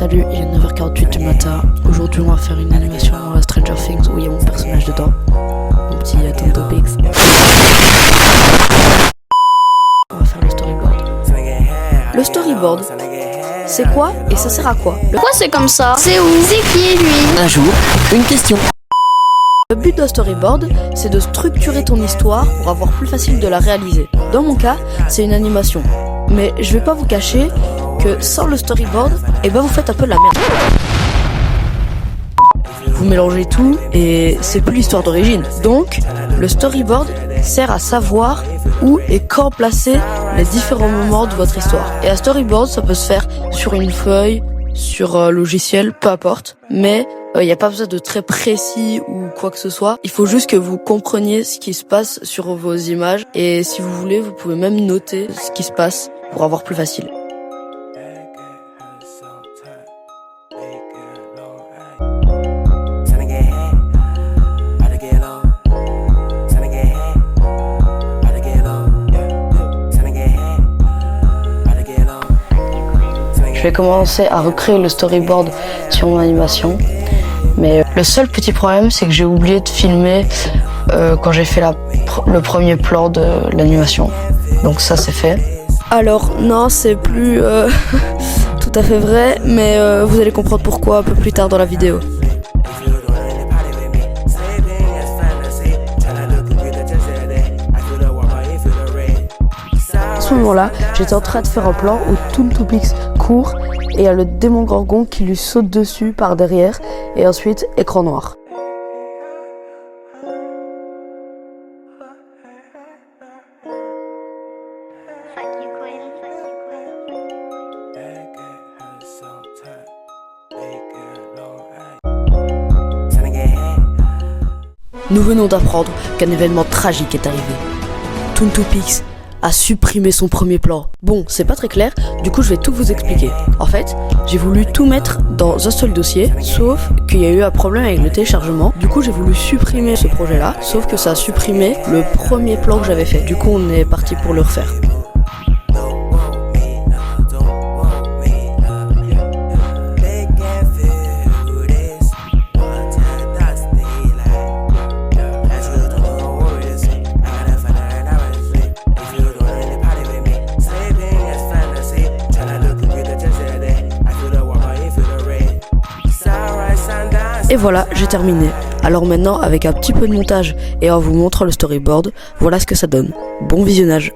Salut, il est 9h48 du matin. Aujourd'hui, on va faire une animation à Stranger Things où il y a mon personnage dedans. Mon petit Tonto Pix. On va faire le storyboard. Le storyboard, c'est quoi et ça sert à quoi? Pourquoi c'est comme ça? C'est où? C'est qui lui? Un jour, une question. Le but d'un storyboard, c'est de structurer ton histoire pour avoir plus facile de la réaliser. Dans mon cas, c'est une animation. Mais je vais pas vous cacher que sans le storyboard, vous faites un peu de la merde. Vous mélangez tout et c'est plus l'histoire d'origine. Donc, le storyboard sert à savoir où et quand placer les différents moments de votre histoire. Et un storyboard, ça peut se faire sur une feuille, sur un logiciel, peu importe. Mais il n'y a pas besoin de très précis ou quoi que ce soit. Il faut juste que vous compreniez ce qui se passe sur vos images. Et si vous voulez, vous pouvez même noter ce qui se passe pour avoir plus facile. Je vais commencer à recréer le storyboard sur mon animation. Mais le seul petit problème, c'est que j'ai oublié de filmer quand j'ai fait le premier plan de l'animation. Donc ça, c'est fait. Alors non, c'est plus tout à fait vrai, mais vous allez comprendre pourquoi un peu plus tard dans la vidéo. À ce moment-là, j'étais en train de faire un plan où Tonto Pix court et il y a le démon Gorgon qui lui saute dessus par derrière et ensuite écran noir. Nous venons d'apprendre qu'un événement tragique est arrivé. Tonto Pix a supprimé son premier plan. Bon, c'est pas très clair, du coup je vais tout vous expliquer. En fait, j'ai voulu tout mettre dans un seul dossier, sauf qu'il y a eu un problème avec le téléchargement. Du coup j'ai voulu supprimer ce projet-là, sauf que ça a supprimé le premier plan que j'avais fait. Du coup on est parti pour le refaire. Et voilà, j'ai terminé. Alors maintenant, avec un petit peu de montage et en vous montrant le storyboard, voilà ce que ça donne. Bon visionnage.